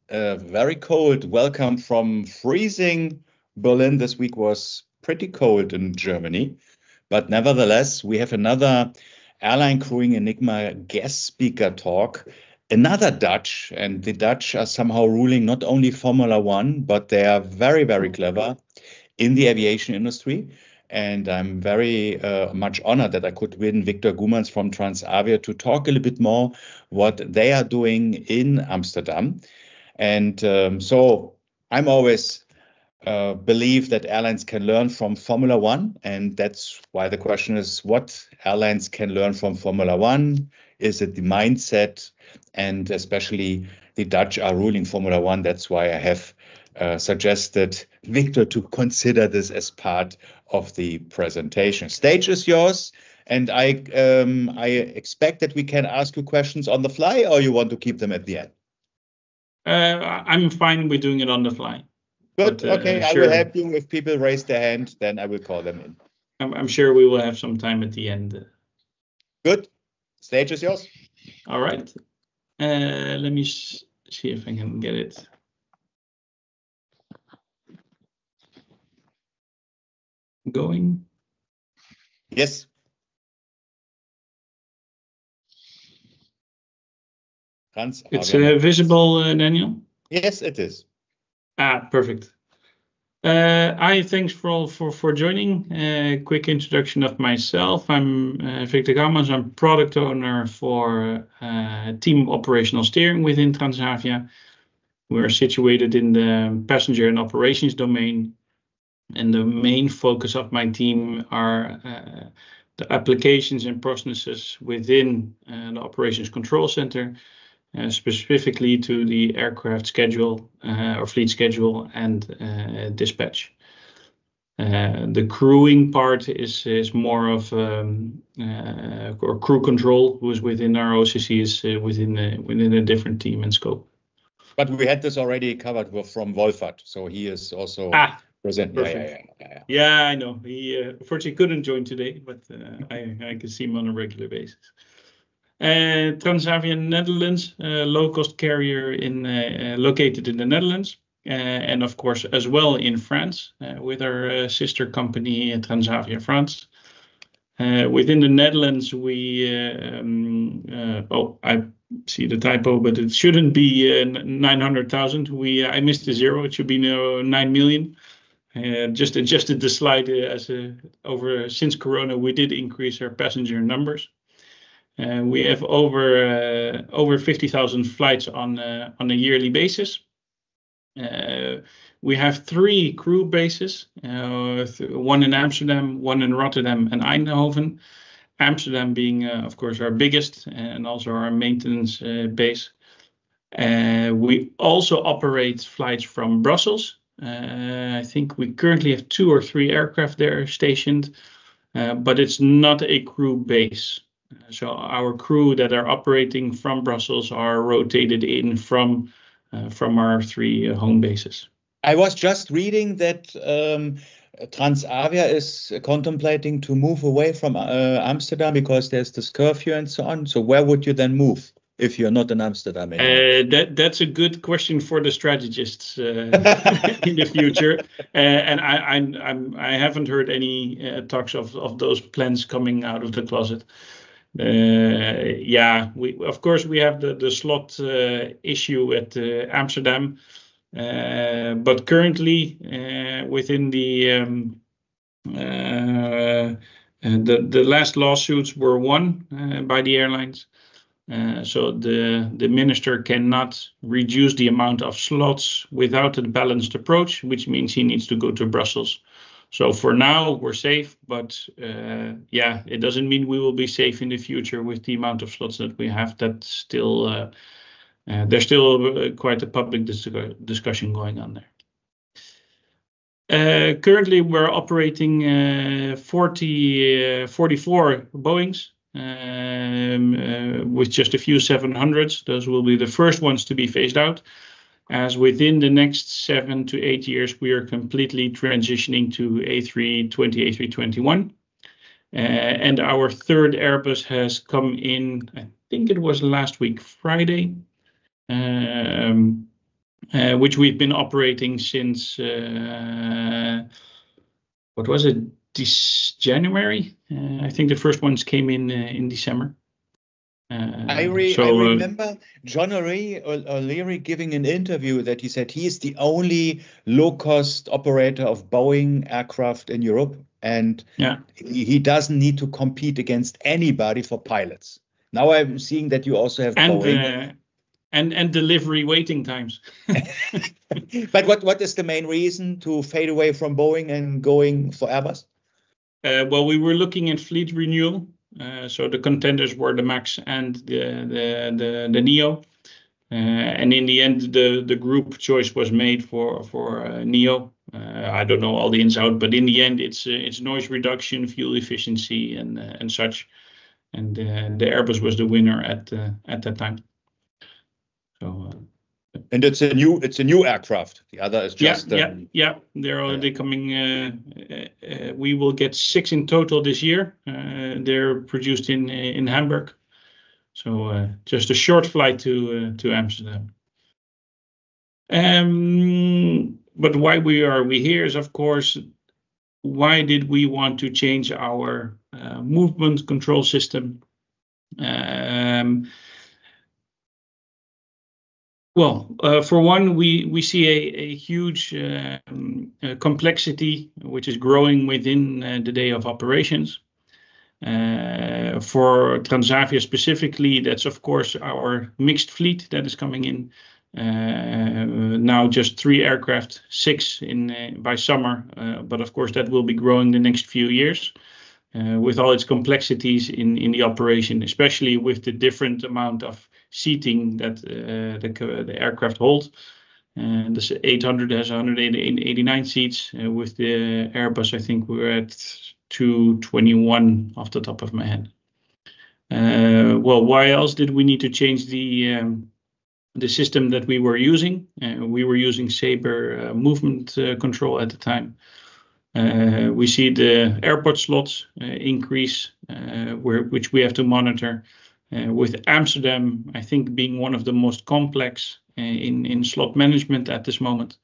very cold welcome from freezing Berlin. This week was pretty cold in Germany, but nevertheless, we have another Airline Crewing Enigma guest speaker talk. Another Dutch, and the Dutch are somehow ruling not only Formula One, but they are very, very clever in the aviation industry. And I'm very much honored that I could win Victor Goumans from Transavia to talk a little bit more what they are doing in Amsterdam. And so I'm always believe that airlines can learn from Formula One, and that's why the question is what airlines can learn from Formula One. Is it the mindset? And especially the Dutch are ruling Formula One. That's why I have suggested Victor to consider this as part of the presentation. Stage is yours, and I expect that we can ask you questions on the fly, or you want to keep them at the end. I'm fine with doing it on the fly. Good. But, okay, sure. I will help you. If people raise their hand, then I will call them in. I'm sure we will have some time at the end. Good. Stage is yours. All right. Let me see if I can get it. Going. Yes. It's visible, Daniel? Yes, it is. Perfect. Thanks for joining. Quick introduction of myself. I'm Victor Goumans. I'm product owner for team operational steering within Transavia. We're situated in the passenger and operations domain. And the main focus of my team are the applications and processes within the operations control center, specifically to the aircraft schedule or fleet schedule and dispatch. The crewing part is more of or crew control, who is within our OCC, is within a different team and scope. But we had this already covered from Wolfert, so he is also present. Yeah, I know. He unfortunately couldn't join today, but I can see him on a regular basis. Transavia Netherlands, low-cost carrier located in the Netherlands, and of course as well in France with our sister company Transavia France. Within the Netherlands, I see the typo, but it shouldn't be 900,000. I missed the zero. It should be 9 million. Just adjusted the slide since Corona. We did increase our passenger numbers. We have over 50,000 flights on a yearly basis. We have 3 crew bases, one in Amsterdam, one in Rotterdam, and Eindhoven. Amsterdam being, of course, our biggest and also our maintenance base. We also operate flights from Brussels. I think we currently have 2 or 3 aircraft there stationed, but it's not a crew base. So our crew that are operating from Brussels are rotated in from our 3 home bases. I was just reading that Transavia is contemplating to move away from Amsterdam because there's this curfew and so on. So where would you then move if you're not in Amsterdam anymore? That's a good question for the strategists in the future. And I haven't heard any talks of those plans coming out of the closet. We of course we have the slot issue at Amsterdam, but currently within the last lawsuits were won by the airlines. So the minister cannot reduce the amount of slots without a balanced approach, which means he needs to go to Brussels. So for now, we're safe, but it doesn't mean we will be safe in the future with the amount of slots that we have. That's still, there's still quite a public discussion going on there. Currently, we're operating 44 Boeings with just a few 700s. Those will be the first ones to be phased out, as within the next 7 to 8 years, we are completely transitioning to A320, A321. And our third Airbus has come in, I think it was last week, Friday. which we've been operating since, what was it, this January? I think the first ones came in December. I remember John O'Leary giving an interview that he said he is the only low-cost operator of Boeing aircraft in Europe, and he doesn't need to compete against anybody for pilots. Now I'm seeing that you also have Boeing. And delivery waiting times. But what is the main reason to fade away from Boeing and going for Airbus? Well, we were looking at fleet renewal. So the contenders were the Max and the Neo, and in the end, the group choice was made for Neo. I don't know all the ins out, but in the end, it's noise reduction, fuel efficiency, and such. And the Airbus was the winner at that time. So. And it's a new aircraft. The other is just They're already coming. We will get 6 in total this year. They're produced in Hamburg, so just a short flight to Amsterdam. But why are we here is, of course, why did we want to change our movement control system? Well, for one, we see a huge complexity which is growing within the day of operations. For Transavia specifically, that's of course our mixed fleet that is coming in. Now just 3 aircraft, 6 by summer, but of course that will be growing the next few years. With all its complexities in the operation, especially with the different amount of seating that the aircraft hold. This 800 has 189 seats. With the Airbus, I think we're at 221 off the top of my head. Well, why else did we need to change the system that we were using? We were using Sabre movement control at the time. We see the airport slots increase, which we have to monitor. With Amsterdam, I think being one of the most complex in slot management at this moment.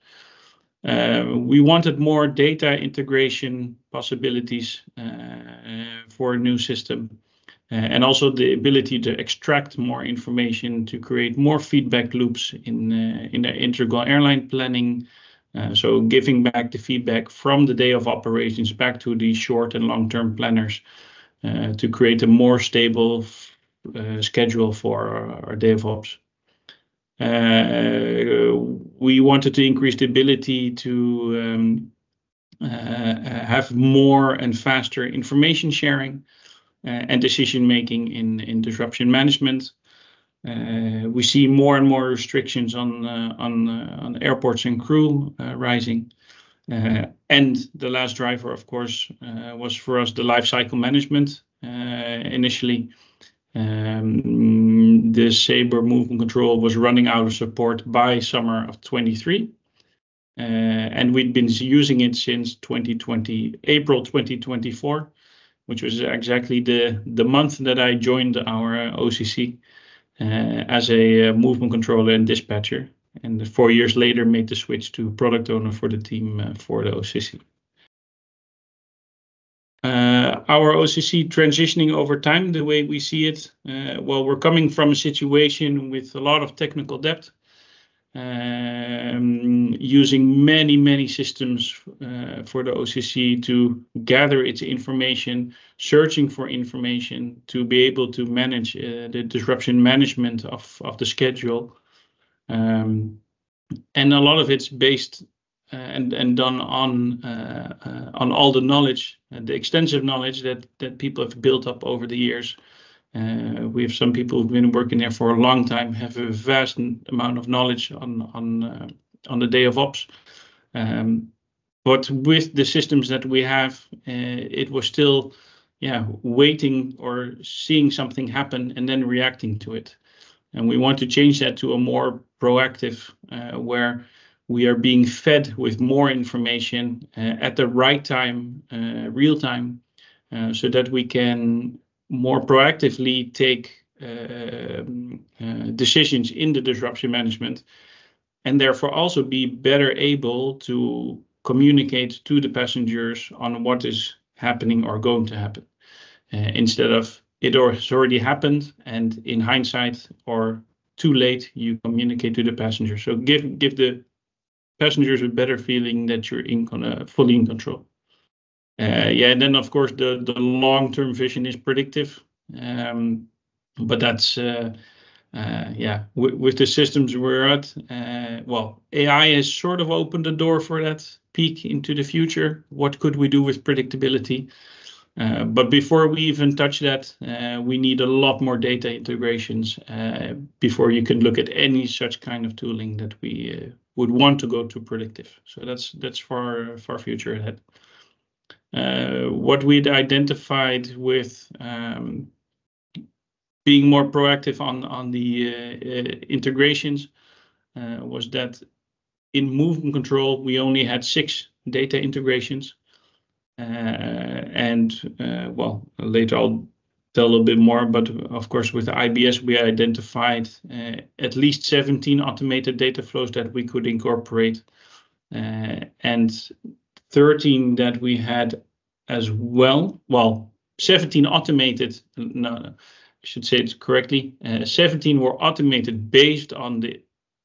We wanted more data integration possibilities for a new system, and also the ability to extract more information to create more feedback loops in the integral airline planning. So giving back the feedback from the day of operations back to the short and long-term planners to create a more stable schedule for our day of ops. We wanted to increase the ability to have more and faster information sharing and decision making in disruption management. We see more and more restrictions on airports and crew rising. And the last driver, of course, was for us the life cycle management. Initially, the Sabre movement control was running out of support by summer of 23. And we'd been using it since April 2024, which was exactly the month that I joined our OCC as a movement controller and dispatcher. And 4 years later, made the switch to product owner for the team for the OCC. Our OCC transitioning over time, the way we see it, well, we're coming from a situation with a lot of technical debt, using many systems for the OCC to gather its information, searching for information to be able to manage the disruption management of the schedule. And a lot of it's based and done on all the knowledge, the extensive knowledge that people have built up over the years. We have some people who've been working there for a long time, have a vast amount of knowledge on the day of ops. But with the systems that we have, it was still, waiting or seeing something happen and then reacting to it. And we want to change that to a more proactive, where we are being fed with more information at the right time, real time, so that we can more proactively take decisions in the disruption management and therefore also be better able to communicate to the passengers on what is happening or going to happen, instead of it has already happened and in hindsight or too late you communicate to the passengers. So give the passengers a better feeling that you're fully in control. And then of course the long-term vision is predictive, but that's with the systems we're at, AI has sort of opened the door for that peek into the future. What could we do with predictability? But before we even touch that, we need a lot more data integrations before you can look at any such kind of tooling that we would want to go to predictive. So that's far future ahead. What we'd identified with being more proactive on the integrations was that in movement control we only had 6 data integrations. Later I'll tell a little bit more, but of course with the IBS we identified at least 17 automated data flows that we could incorporate, and 13 that we had as well. 17 automated, no, I should say it correctly. 17 were automated based on the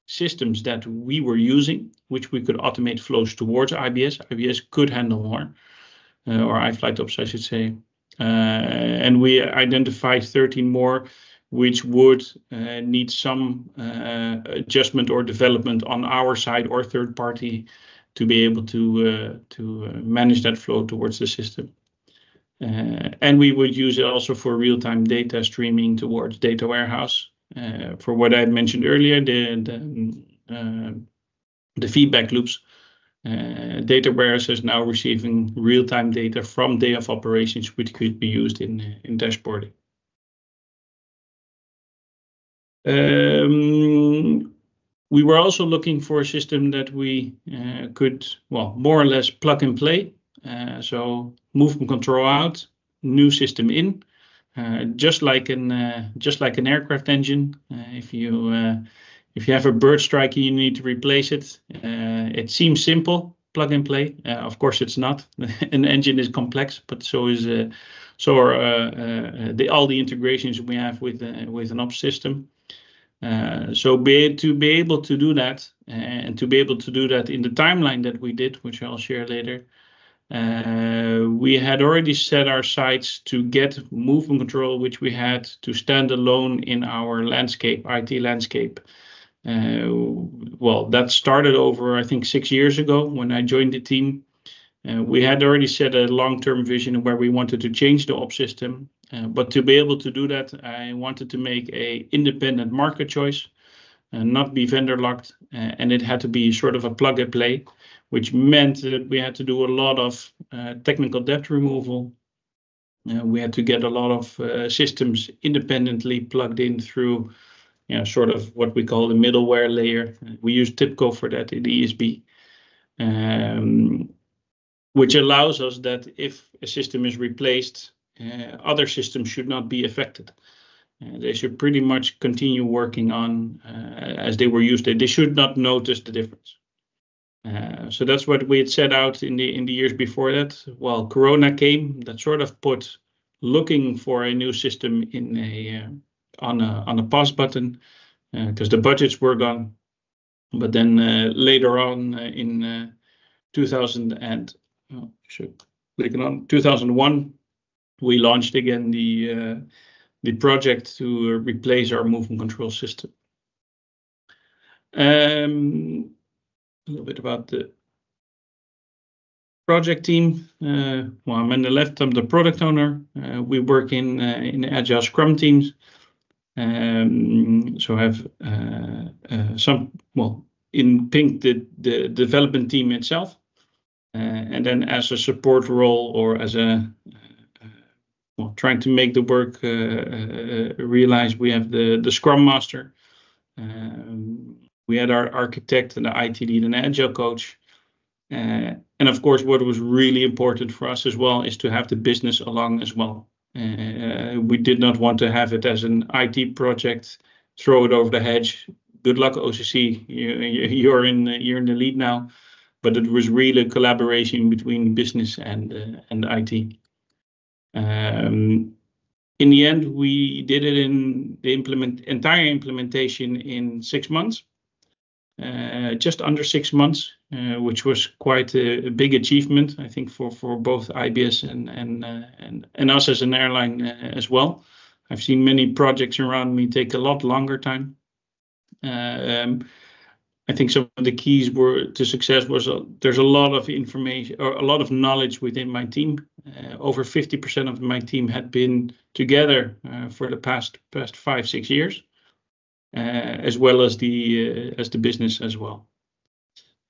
systems that we were using, which we could automate flows towards IBS. IBS could handle more. Or iFlight Ops, I should say. And we identified 13 more, which would need some adjustment or development on our side or third party to be able to manage that flow towards the system. And we would use it also for real-time data streaming towards data warehouse. For what I mentioned earlier, the feedback loops. Data warehouse is now receiving real-time data from day of operations, which could be used in dashboarding. We were also looking for a system that we could, more or less plug and play. So movement control out, new system in, just like an aircraft engine. If you have a bird strike and you need to replace it, it seems simple, plug and play. Of course, it's not. An engine is complex, but so are all the integrations we have with an ops system. To be able to do that, and to be able to do that in the timeline that we did, which I'll share later, we had already set our sights to get movement control, which we had to stand alone in our IT landscape. That started over, I think, 6 years ago when I joined the team. We had already set a long-term vision where we wanted to change the ops system. But to be able to do that, I wanted to make an independent market choice and not be vendor locked. And it had to be sort of a plug and play, which meant that we had to do a lot of technical debt removal. We had to get a lot of systems independently plugged in through sort of what we call the middleware layer. We use TIBCO for that in ESB, which allows us that if a system is replaced, other systems should not be affected. They should pretty much continue working on as they were used. They should not notice the difference. So that's what we had set out in the years before that. Well, Corona came, that sort of put looking for a new system in on a pause button, because the budgets were gone. But then later on in 2001, we launched again the project to replace our movement control system. A little bit about the project team. I'm on the left, I'm the product owner. We work in Agile Scrum teams. So I have in pink the development team itself, and then as a support role or as a trying to make the work realize, we have the Scrum Master. We had our architect and the IT lead and the Agile coach. And of course, what was really important for us as well is to have the business along as well. We did not want to have it as an IT project, throw it over the hedge, good luck, OCC. You're in the lead now. But it was really a collaboration between business and IT. In the end, we did it in the entire implementation in 6 months, just under 6 months, which was quite a big achievement, I think, for both IBS and us as an airline as well. I've seen many projects around me take a lot longer time. I think some of the keys to success was there's a lot of information or a lot of knowledge within my team. Over 50% of my team had been together for the past 5-6 years, as well as the business as well.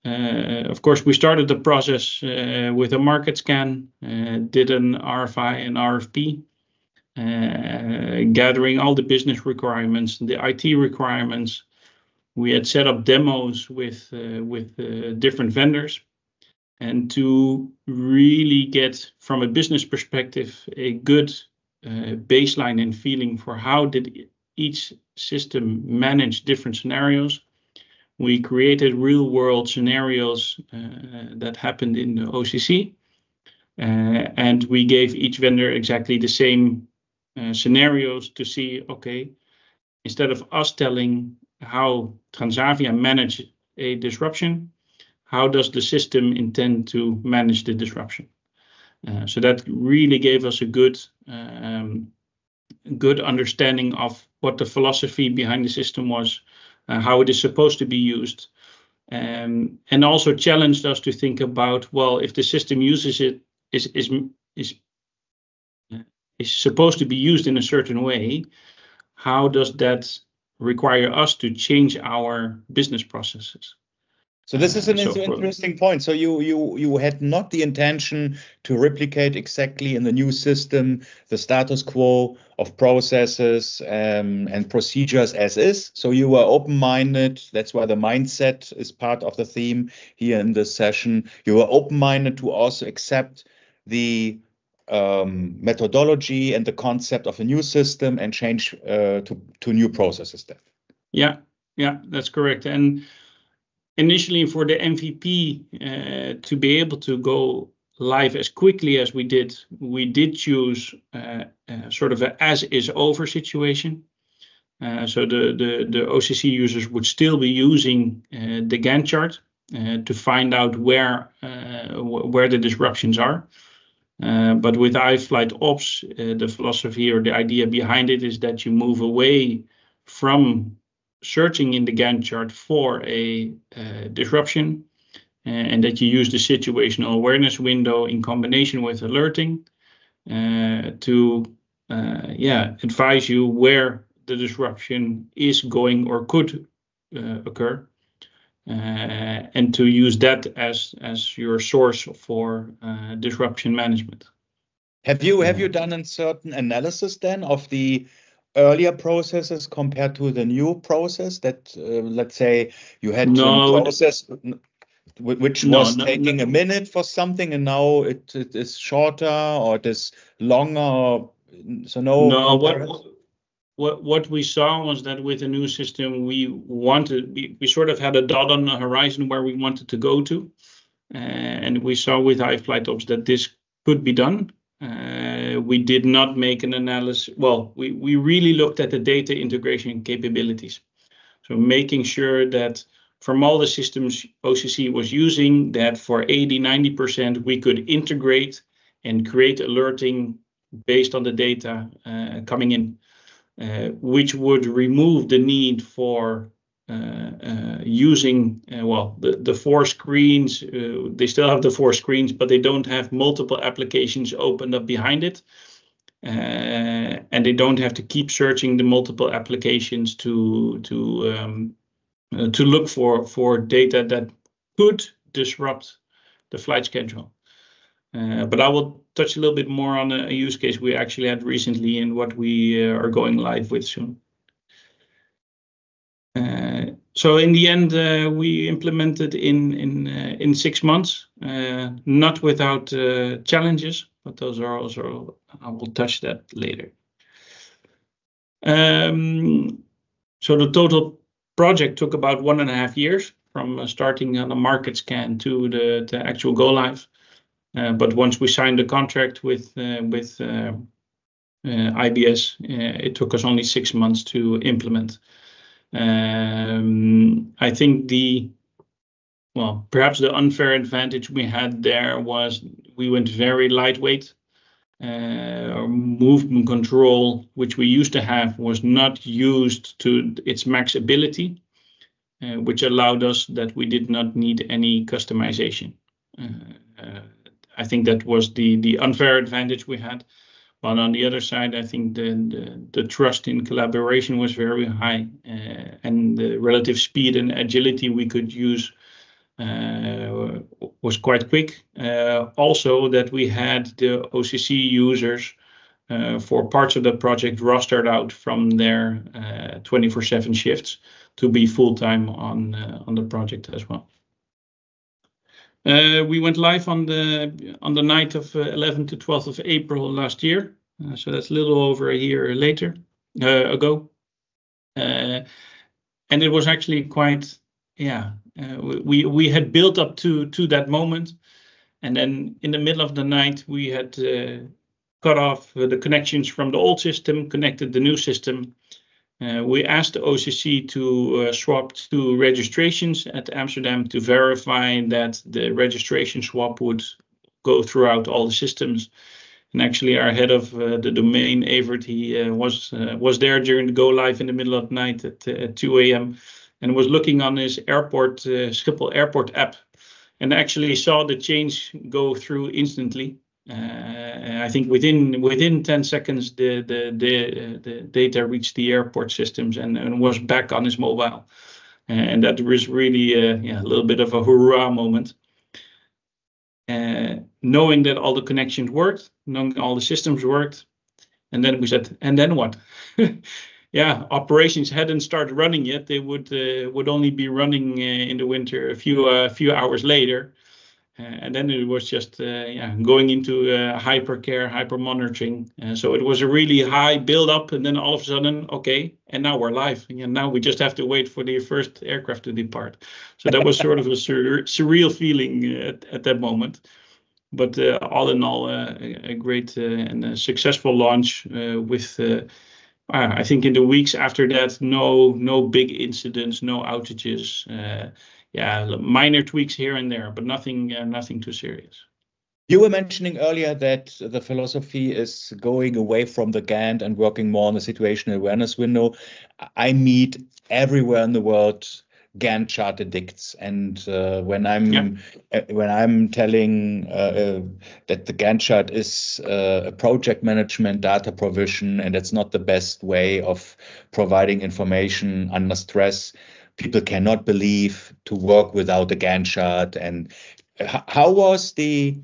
Of course, we started the process with a market scan, did an RFI and RFP, gathering all the business requirements, the IT requirements. We had set up demos with different vendors, and to really get, from a business perspective, a good baseline and feeling for how did each system manage different scenarios. We created real-world scenarios that happened in the OCC, and we gave each vendor exactly the same scenarios to see, okay, instead of us telling how Transavia managed a disruption, how does the system intend to manage the disruption? So that really gave us a good understanding of what the philosophy behind the system was, how it is supposed to be used, and also challenged us to think about, well, if the system uses it is supposed to be used in a certain way, how does that require us to change our business processes? So this is an interesting point. So you had not the intention to replicate exactly in the new system the status quo of processes and procedures as is. So you were open-minded. That's why the mindset is part of the theme here in this session. You were open-minded to also accept the methodology and the concept of a new system and change to new processes then. Yeah, that's correct. And initially for the MVP to be able to go live as quickly as we did choose sort of an as is over situation. So the OCC users would still be using the Gantt chart to find out where the disruptions are. But with iFlight Ops, the philosophy or the idea behind it is that you move away from searching in the Gantt chart for a disruption, and that you use the situational awareness window in combination with alerting to advise you where the disruption is going or could occur, and to use that as your source for disruption management. Have you done a certain analysis then of the earlier processes compared to the new process that let's say you had a process which was taking a minute for something and now it is shorter or it is longer? So what we saw was that with the new system we sort of had a dot on the horizon where we wanted to go to, and we saw with iFlight Ops that this could be done. We did not make an analysis. Well, we really looked at the data integration capabilities. So making sure that from all the systems OCC was using, that for 80-90% we could integrate and create alerting based on the data coming in, which would remove the need for using the 4 screens. They still have the 4 screens, but they don't have multiple applications opened up behind it, and they don't have to keep searching the multiple applications to look for data that could disrupt the flight schedule. But I will touch a little bit more on a use case we actually had recently and what we are going live with soon. So in the end, we implemented in 6 months, not without challenges, but those are also, I will touch that later. So the total project took about 1.5 years from starting on the market scan to the actual go live. But once we signed the contract with IBS, it took us only 6 months to implement. I think perhaps the unfair advantage we had there was we went very lightweight. Movement control, which we used to have, was not used to its max ability, which allowed us that we did not need any customization. I think that was the unfair advantage we had. But on the other side, I think the trust in collaboration was very high, and the relative speed and agility we could use was quite quick. Also, that we had the OCC users for parts of the project rostered out from their 24/7 shifts to be full-time on the project as well. We went live on the night of 11th to 12th of April last year, so that's a little over a year ago, and it was actually quite, we had built up to that moment, and then in the middle of the night we had cut off the connections from the old system, connected the new system. We asked the OCC to swap 2 registrations at Amsterdam to verify that the registration swap would go throughout all the systems. And actually, our head of the domain, Evert, he was there during the go live in the middle of the night at 2 a.m. and was looking on his Schiphol Airport app, and actually saw the change go through instantly. I think within 10 seconds, the data reached the airport systems and was back on his mobile, and that was really a little bit of a hurrah moment. Knowing that all the connections worked, knowing all the systems worked, and then we said, and then what? Operations hadn't started running yet. They would only be running in the winter a few hours later. And then it was just going into hypercare, hyper monitoring. So it was a really high build up, and then all of a sudden, okay, and now we're live. And now we just have to wait for the first aircraft to depart. So that was sort of a surreal feeling at that moment. But all in all, a great and a successful launch with. I think in the weeks after that, no big incidents, no outages. Minor tweaks here and there, but nothing too serious. You were mentioning earlier that the philosophy is going away from the Gantt and working more on the situational awareness window. I meet everywhere in the world Gantt chart addicts, and when I'm telling that the Gantt chart is a project management data provision and it's not the best way of providing information under stress, people cannot believe to work without a Gantt chart. And how was the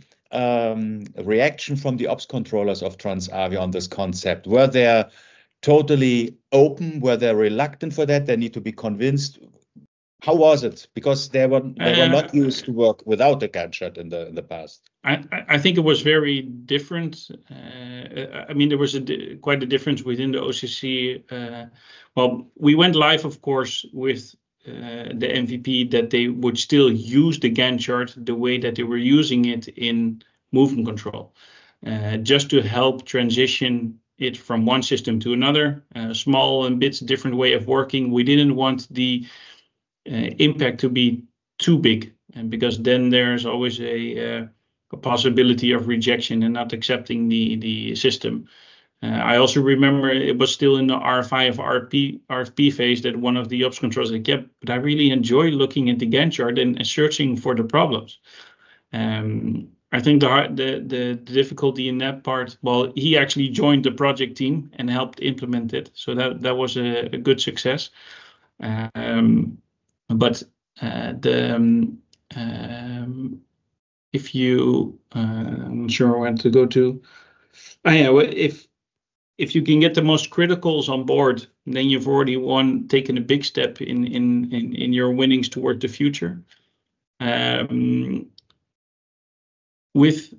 reaction from the ops controllers of Transavia on this concept? Were they totally open? Were they reluctant for that? They need to be convinced. How was it? Because they were not used to work without a Gantt chart in the past. I think it was very different. I mean, there was quite a difference within the OCC. We went live, of course, with the MVP that they would still use the Gantt chart the way that they were using it in movement control, just to help transition it from one system to another. Small and bits different way of working. We didn't want the impact to be too big, and because then there's always a possibility of rejection and not accepting the system. I also remember it was still in the RFP phase that one of the ops controllers said, but I really enjoy looking at the Gantt chart and searching for the problems. I think the difficulty in that part, he actually joined the project team and helped implement it, so that was a good success. But if you, I'm not sure where to go to. If you can get the most criticals on board, then you've already taken a big step in your winnings toward the future. What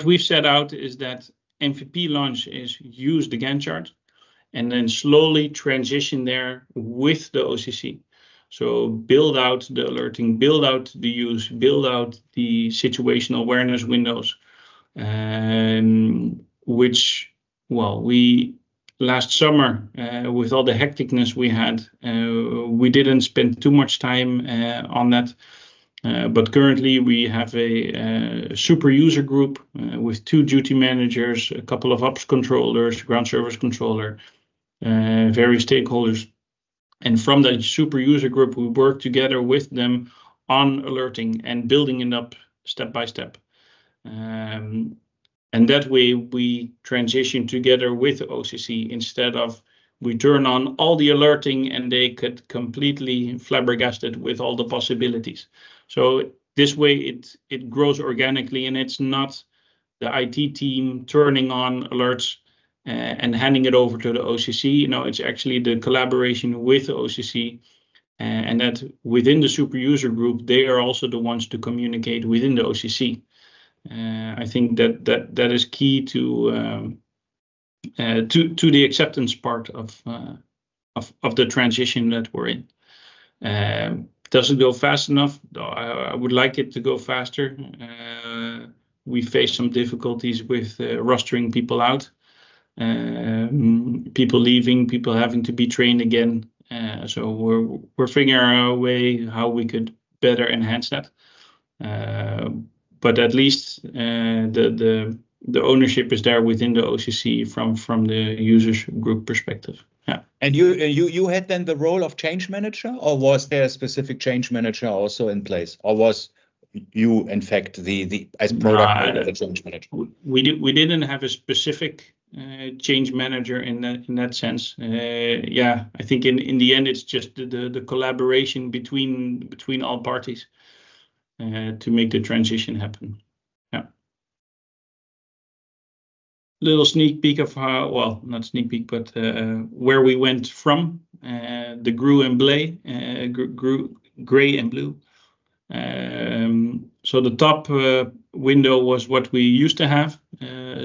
we've set out is that MVP launch is use the Gantt chart. and then slowly transition there with the OCC. So build out the alerting, build out the use, build out the situational awareness windows, which, well, we last summer, with all the hecticness we had, we didn't spend too much time on that. But currently we have a super user group with 2 duty managers, a couple of ops controllers, ground service controller, various stakeholders. And from that super user group, we work together with them on alerting and building it up step by step. And that way we transition together with OCC instead of we turn on all the alerting and they get completely flabbergasted with all the possibilities. So this way it grows organically, and it's not the IT team turning on alerts and handing it over to the OCC. It's actually the collaboration with the OCC, and that within the super user group, they are also the ones to communicate within the OCC. I think that is key to the acceptance part of the transition that we're in. Does it go fast enough? I would like it to go faster. We face some difficulties with rostering people out, people leaving, people having to be trained again. So we're figuring our way how we could better enhance that. But at least the ownership is there within the OCC from the users group perspective. Yeah. And you had then the role of change manager, or was there a specific change manager also in place, or was you in fact the as product owner the change manager? We didn't have a specific change manager in that sense. I think in the end it's just the collaboration between all parties to make the transition happen. Yeah. Little sneak peek of how, well, not sneak peek, but where we went from the gray and blue. So the top window was what we used to have,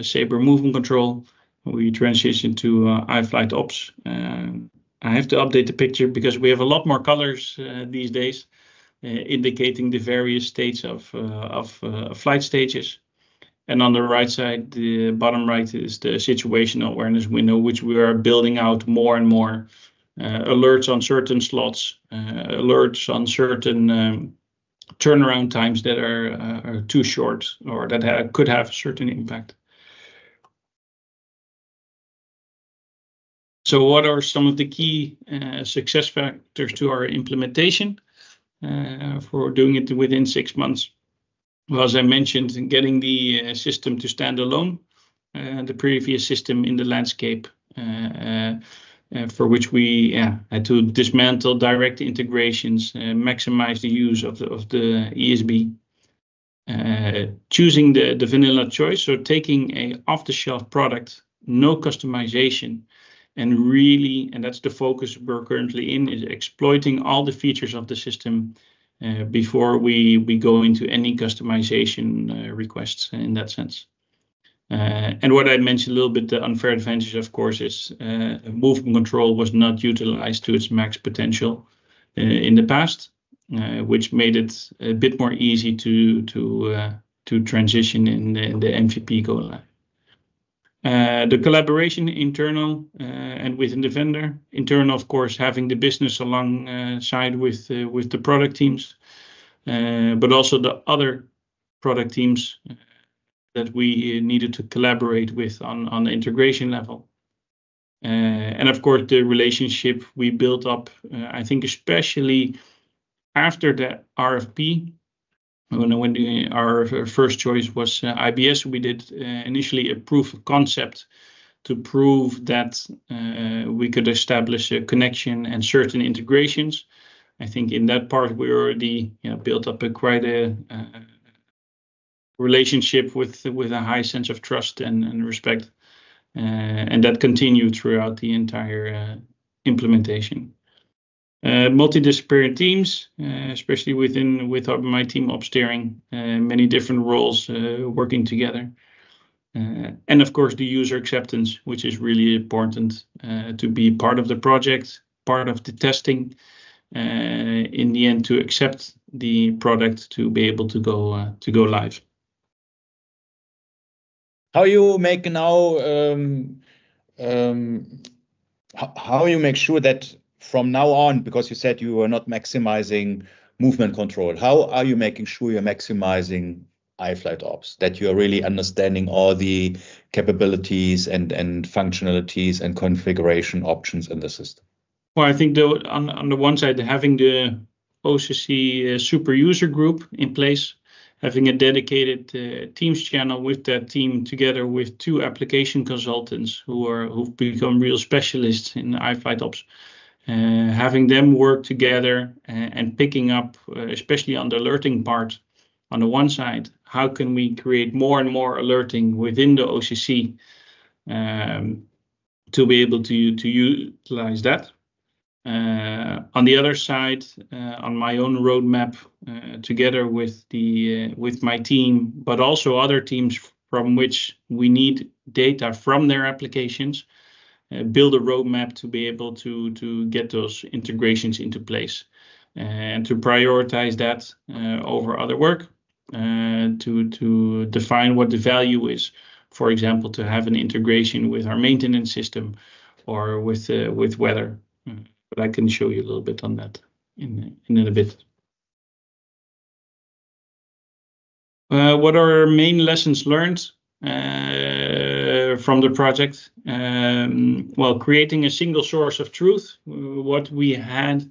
Sabre movement control. We transitioned to iFlight Ops. I have to update the picture because we have a lot more colors these days, indicating the various states of flight stages. And on the right side, the bottom right, is the situational awareness window, which we are building out more and more. Alerts on certain slots, alerts on certain turnaround times that are too short or that could have a certain impact. So what are some of the key success factors to our implementation for doing it within 6 months? Well, as I mentioned, getting the system to stand alone, the previous system in the landscape, for which we had to dismantle direct integrations, maximize the use of the ESB, choosing the vanilla choice, so taking a off-the-shelf product, no customization, and that's the focus we're currently in, is exploiting all the features of the system before we go into any customization requests in that sense. And what I mentioned a little bit, the unfair advantage, of course, is movement control was not utilized to its max potential in the past, which made it a bit more easy to transition in the MVP go live. The collaboration internal and within the vendor. Internal, of course, having the business alongside with the product teams, but also the other product teams that we needed to collaborate with on the integration level. And of course, the relationship we built up, I think especially after the RFP, when our first choice was IBS, we did initially a proof of concept to prove that we could establish a connection and certain integrations. I think in that part we already built up quite a relationship with a high sense of trust and respect, and that continued throughout the entire implementation. Multidisciplinary teams, especially with my team of steering, many different roles working together. And of course, the user acceptance, which is really important to be part of the project, part of the testing, in the end to accept the product to be able to go live. How you make now? How you make sure that from now on, because you said you were not maximizing movement control, how are you making sure you're maximizing iFlight Ops, that you're really understanding all the capabilities and functionalities and configuration options in the system? Well, I think on the one side, having the OCC super user group in place, having a dedicated Teams channel with that team, together with 2 application consultants who've become real specialists in iFlight Ops, having them work together and picking up, especially on the alerting part. On the one side, how can we create more and more alerting within the OCC to be able to utilize that? On the other side, on my own roadmap, together with my team, but also other teams from which we need data from their applications, build a roadmap to be able to get those integrations into place, and to prioritize that over other work, to define what the value is. For example, to have an integration with our maintenance system or with weather. But I can show you a little bit on that in a bit. What are our main lessons learned from the project? Well, creating a single source of truth. What we had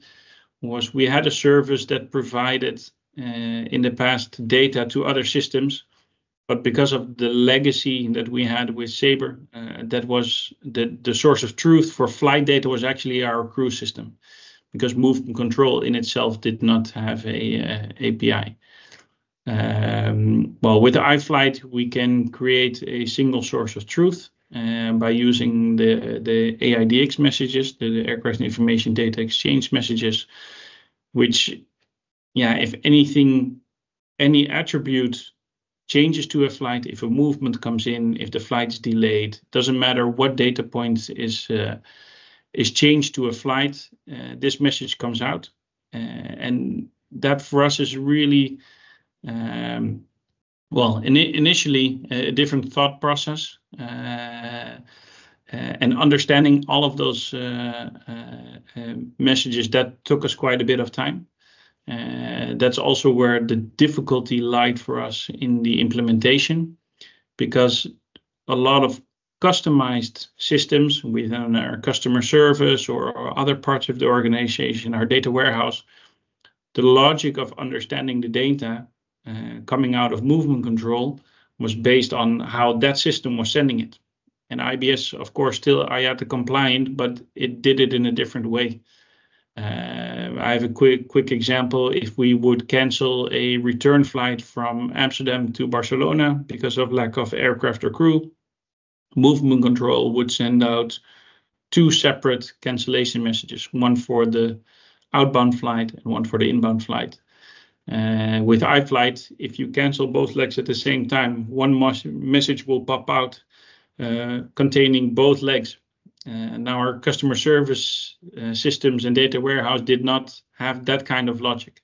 was we had a service that provided in the past data to other systems, but because of the legacy that we had with Sabre, that was the source of truth for flight data was actually our crew system, because movement control in itself did not have a API. Well, with iFlight, we can create a single source of truth by using the AIDX messages, the Aircraft Information Data Exchange messages, which, if anything, any attribute changes to a flight, if a movement comes in, if the flight is delayed, doesn't matter what data point is changed to a flight, this message comes out. And that for us is really, initially a different thought process, and understanding all of those messages, that took us quite a bit of time. That's also where the difficulty lied for us in the implementation, because a lot of customized systems within our customer service or other parts of the organization, our data warehouse, the logic of understanding the data coming out of movement control was based on how that system was sending it. And IBS, of course, still IATA compliant, but it did it in a different way. I have a quick example. If we would cancel a return flight from Amsterdam to Barcelona because of lack of aircraft or crew, movement control would send out 2 separate cancellation messages, one for the outbound flight and one for the inbound flight. With iFlight, if you cancel both legs at the same time, one message will pop out containing both legs. Now our customer service systems and data warehouse did not have that kind of logic.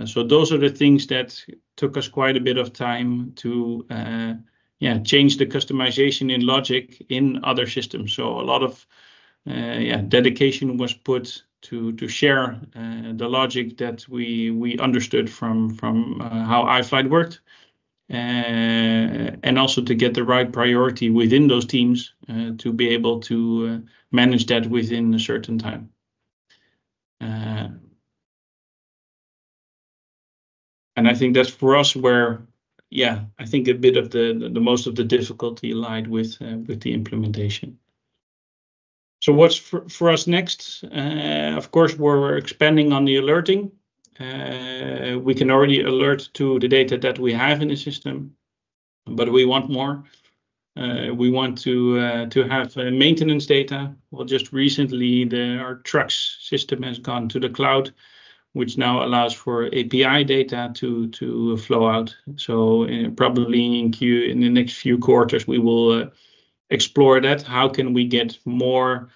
So those are the things that took us quite a bit of time to change the customization in logic in other systems. So a lot of dedication was put to share the logic that we understood from how iFlight worked. And also to get the right priority within those teams to be able to manage that within a certain time. And I think that's for us where, I think a bit of the most of the difficulty lied with the implementation. So what's for us next? Of course, we're expanding on the alerting. We can already alert to the data that we have in the system, but we want more. We want to have maintenance data. Well, just recently, our trucks system has gone to the cloud, which now allows for API data to flow out. So probably in the next few quarters, we will explore that. How can we get more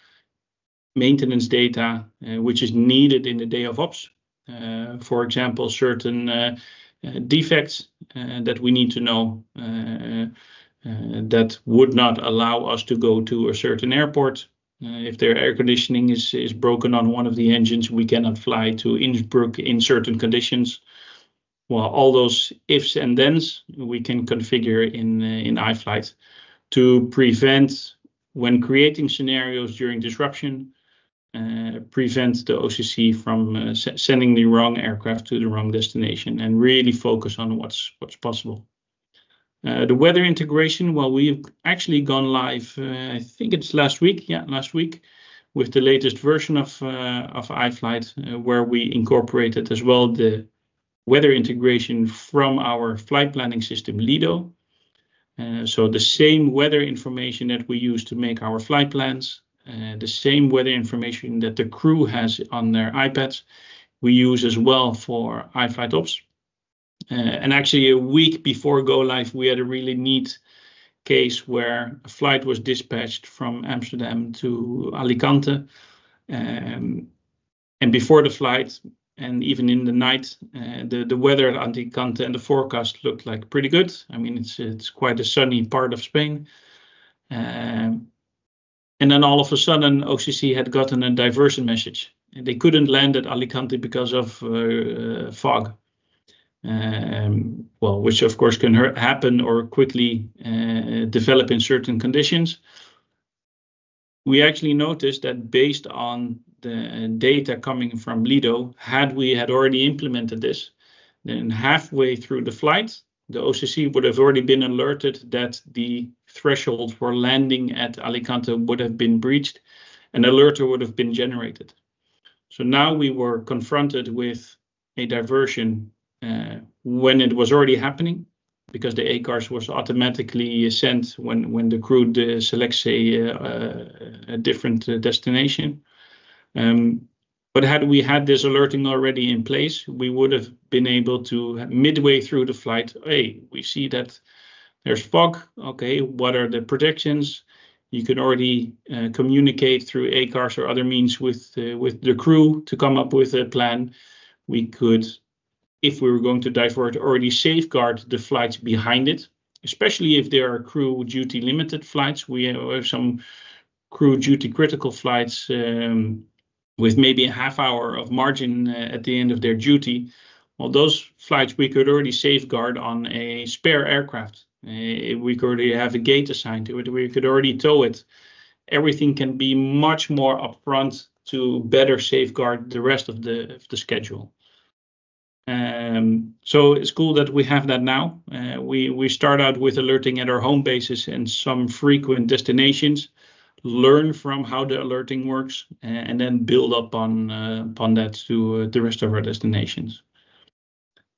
maintenance data, which is needed in the day of ops? For example, certain defects that we need to know that would not allow us to go to a certain airport. If their air conditioning is broken on one of the engines, we cannot fly to Innsbruck in certain conditions. Well, all those ifs and thens we can configure in iFlight to prevent, when creating scenarios during disruption, prevent the OCC from sending the wrong aircraft to the wrong destination, and really focus on what's possible. The weather integration, well, we've actually gone live, I think it's last week, with the latest version of iFlight, where we incorporated as well the weather integration from our flight planning system, Lido. So the same weather information that we use to make our flight plans, the same weather information that the crew has on their iPads, we use as well for iFlight Ops. And actually a week before go live, we had a really neat case where a flight was dispatched from Amsterdam to Alicante. And before the flight, and even in the night, the weather at Alicante and the forecast looked like pretty good. I mean, it's quite a sunny part of Spain. And then all of a sudden, OCC had gotten a diversion message. And they couldn't land at Alicante because of fog. Well, which of course can happen or quickly develop in certain conditions. We actually noticed that based on the data coming from Lido, had already implemented this, then halfway through the flight, the OCC would have already been alerted that the threshold for landing at Alicante would have been breached, an alert would have been generated. So now we were confronted with a diversion when it was already happening, because the ACARS was automatically sent when the crew selects a different destination. But had we had this alerting already in place, we would have been able to, midway through the flight, hey, we see that there's fog. Okay, what are the predictions? You can already communicate through ACARS or other means with the crew to come up with a plan. We could, if we were going to divert, already safeguard the flights behind it, especially if there are crew duty limited flights. We have some crew duty critical flights with maybe a half hour of margin at the end of their duty. Well, those flights we could already safeguard on a spare aircraft. We could already have a gate assigned to it. We could already tow it. Everything can be much more upfront to better safeguard the rest of the schedule. So it's cool that we have that now. We start out with alerting at our home bases and some frequent destinations, learn from how the alerting works, and then build up upon that to the rest of our destinations.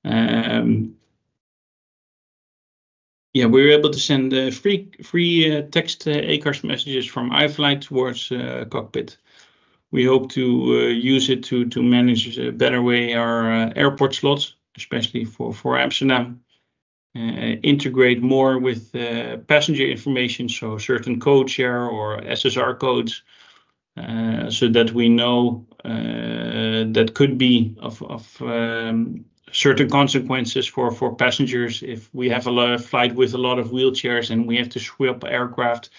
We were able to send free text ACARS messages from iFlight towards cockpit. We hope to use it to manage a better way our airport slots, especially for Amsterdam. Integrate more with passenger information, so certain code share or SSR codes, so that we know that could be of certain consequences for passengers. If we have a flight with a lot of wheelchairs and we have to swap aircraft,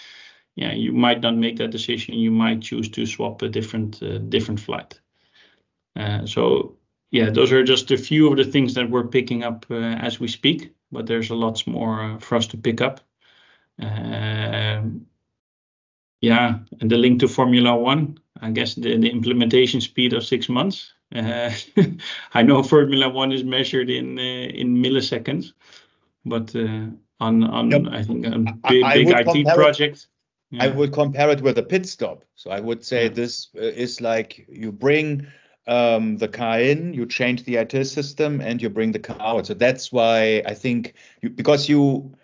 you might not make that decision. You might choose to swap a different flight. So those are just a few of the things that we're picking up as we speak, but there's a lot more for us to pick up. And the link to Formula One, I guess the implementation speed of 6 months. I know Formula One is measured in milliseconds, but I think a big IT project. I would compare it with a pit stop. So I would say this is like you bring the car in, you change the IT system, and you bring the car out. So that's why I think because you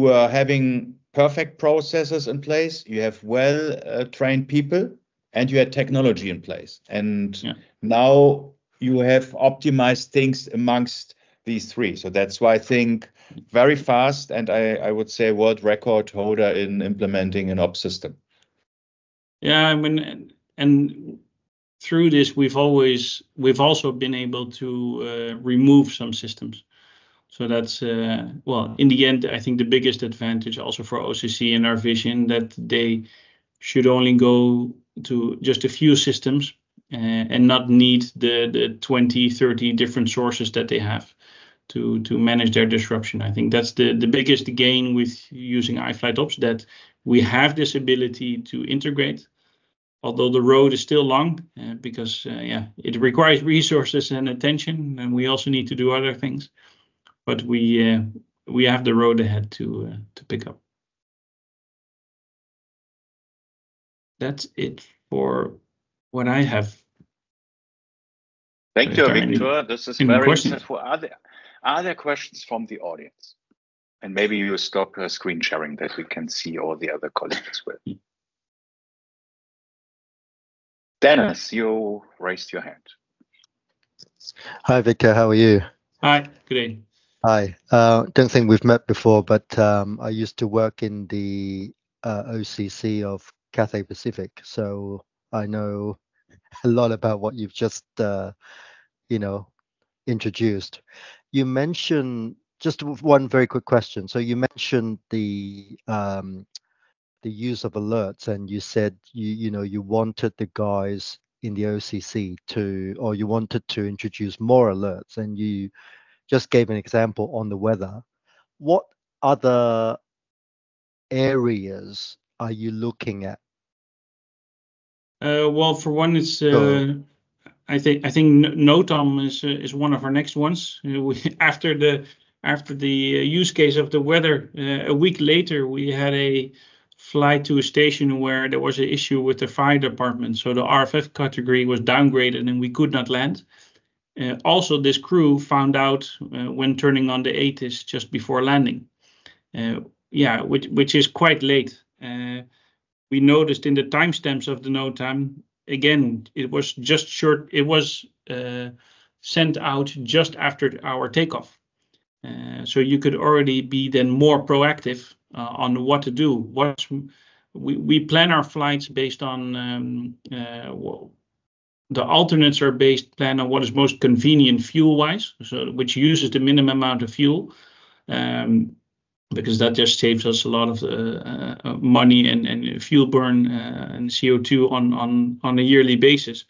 are having perfect processes in place, you have well trained people, and you had technology in place. And now you have optimized things amongst these three. So that's why I think very fast, and I would say world record holder in implementing an ops system. Yeah, I mean, and through this, we've also been able to remove some systems. So that's well, in the end, I think the biggest advantage also for OCC and our vision that they should only go to just a few systems and not need the 20, 30 different sources that they have to manage their disruption. I think that's the biggest gain with using iFlight Ops, that we have this ability to integrate, although the road is still long because it requires resources and attention, and we also need to do other things. But we have the road ahead to pick up. That's it for what I have. Thank you, Victor. This is very insightful. Are there questions from the audience? And maybe you stop screen sharing that we can see all the other colleagues as well. Dennis, you raised your hand. Hi, Victor. How are you? Hi. Good day. Hi. Don't think we've met before, but I used to work in the OCC of Cathay Pacific, so I know a lot about what you've just introduced. You mentioned, just one very quick question. So you mentioned the use of alerts, and you said you wanted the guys in the OCC or you wanted to introduce more alerts, and you just gave an example on the weather. What other areas are you looking at? Well, for one, it's I think NOTAM is one of our next ones. After the use case of the weather, a week later we had a flight to a station where there was an issue with the fire department, so the RFF category was downgraded and we could not land. Also, this crew found out when turning on the ATIS just before landing, which is quite late. We noticed in the timestamps of the NOTAM, again, it was just short. It was sent out just after our takeoff. So you could already be then more proactive on what to do. We plan our flights based on the alternates are planned on what is most convenient fuel-wise, so which uses the minimum amount of fuel, because that just saves us a lot of money and fuel burn and CO2 on a yearly basis.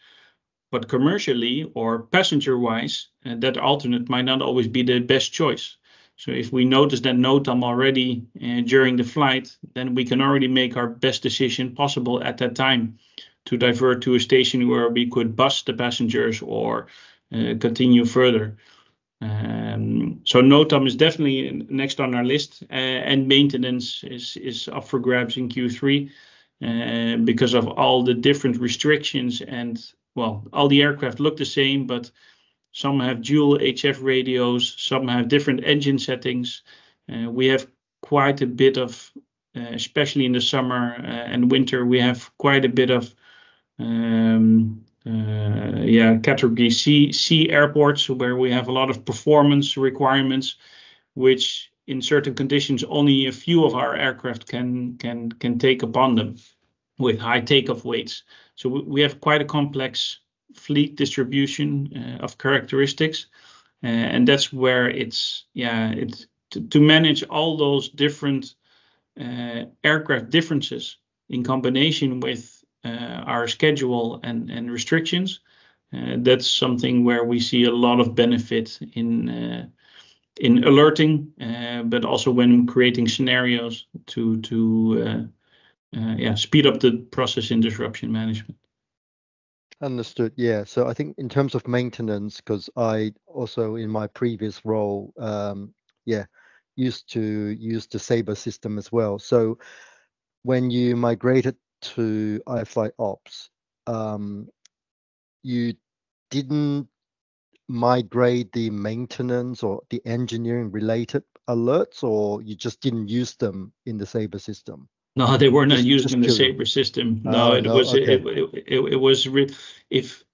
But commercially or passenger-wise, that alternate might not always be the best choice. So if we notice that NOTAM already during the flight, then we can already make our best decision possible at that time to divert to a station where we could bus the passengers or continue further. So NOTAM is definitely next on our list, and maintenance is up for grabs in Q3 because of all the different restrictions. And well, all the aircraft look the same, but some have dual HF radios, some have different engine settings. We have quite a bit of, especially in the summer and winter, we have quite a bit of category C airports where we have a lot of performance requirements, which in certain conditions only a few of our aircraft can take upon them with high takeoff weights. So we have quite a complex fleet distribution of characteristics, and that's where it's to manage all those different aircraft differences in combination with our schedule and restrictions. That's something where we see a lot of benefit in alerting, but also when creating scenarios to speed up the process in disruption management. Understood. Yeah. So I think in terms of maintenance, because I also in my previous role, used to use the Sabre system as well. So when you migrated to iFlight Ops, you didn't migrate the maintenance or the engineering related alerts, or you just didn't use them in the Sabre system? No, they were not used in the Sabre system. No, it was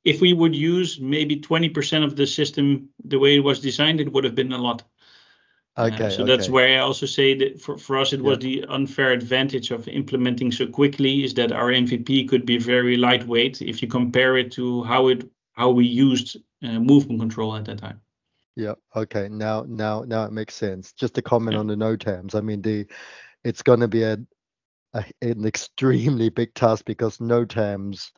if we would use maybe 20% of the system the way it was designed, it would have been a lot. So that's where I also say that for us, it was the unfair advantage of implementing so quickly is that our MVP could be very lightweight if you compare it to how we used movement control at that time. Yeah. Okay. Now it makes sense. Just to comment on the NOTAMs. I mean, it's going to be an extremely big task because NOTAMs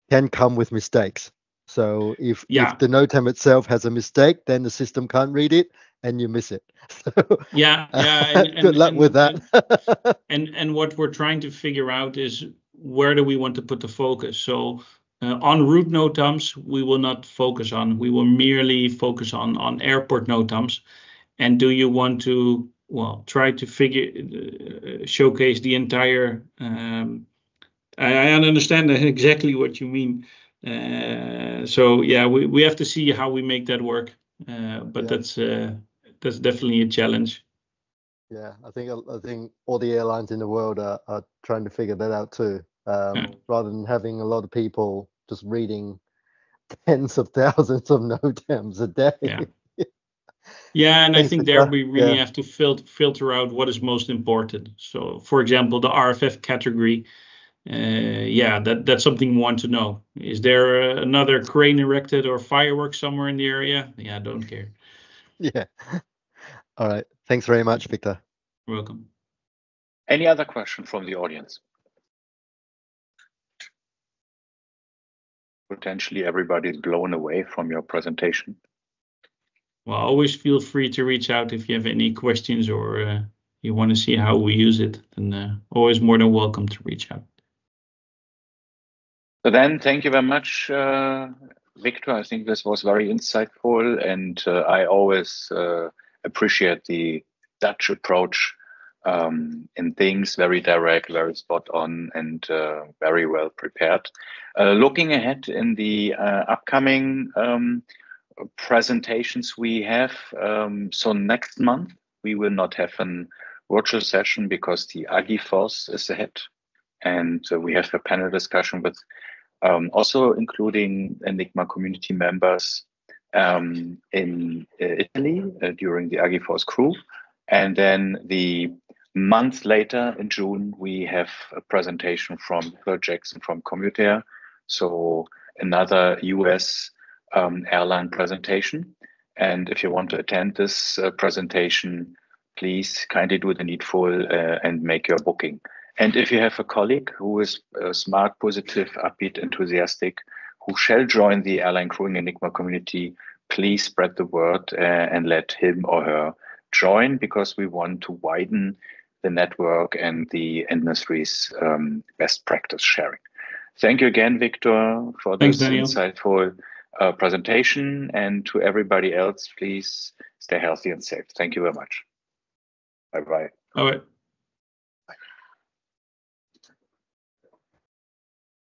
can come with mistakes. So if the NOTAM itself has a mistake, then the system can't read it and you miss it. So, good luck with that. and what we're trying to figure out is where do we want to put the focus? So on route NOTAMs, we will not focus on. We will merely focus on airport NOTAMs. And do you want to try to showcase the entire? I understand exactly what you mean. So we have to see how we make that work. But that's definitely a challenge. Yeah, I think all the airlines in the world are trying to figure that out too. Rather than having a lot of people just reading tens of thousands of NOTAMs a day. Yeah, and I think there we really have to filter out what is most important. So, for example, the RFF category. That's something we want to know. Is there another crane erected or fireworks somewhere in the area? Yeah, don't care. Yeah. All right. Thanks very much, Victor. You're welcome. Any other question from the audience? Potentially everybody is blown away from your presentation. Well, always feel free to reach out if you have any questions or you want to see how we use it. And always more than welcome to reach out. So then, thank you very much, Victor. I think this was very insightful, and I always appreciate the Dutch approach in things, very direct, very spot on, and very well prepared. Looking ahead in the upcoming presentations we have, so next month we will not have a virtual session because the Agiforce is ahead, and we have a panel discussion with also including Enigma community members in Italy during the Agiforce crew. And then the month later in June, we have a presentation from Phil Jackson from Commutair. So another US airline presentation. And if you want to attend this presentation, please kindly do the needful and make your booking. And if you have a colleague who is smart, positive, upbeat, enthusiastic, who shall join the Airline Crewing Enigma community, please spread the word and let him or her join, because we want to widen the network and the industry's best practice sharing. Thank you again, Victor, for this insightful presentation. And to everybody else, please stay healthy and safe. Thank you very much. Bye-bye. All right.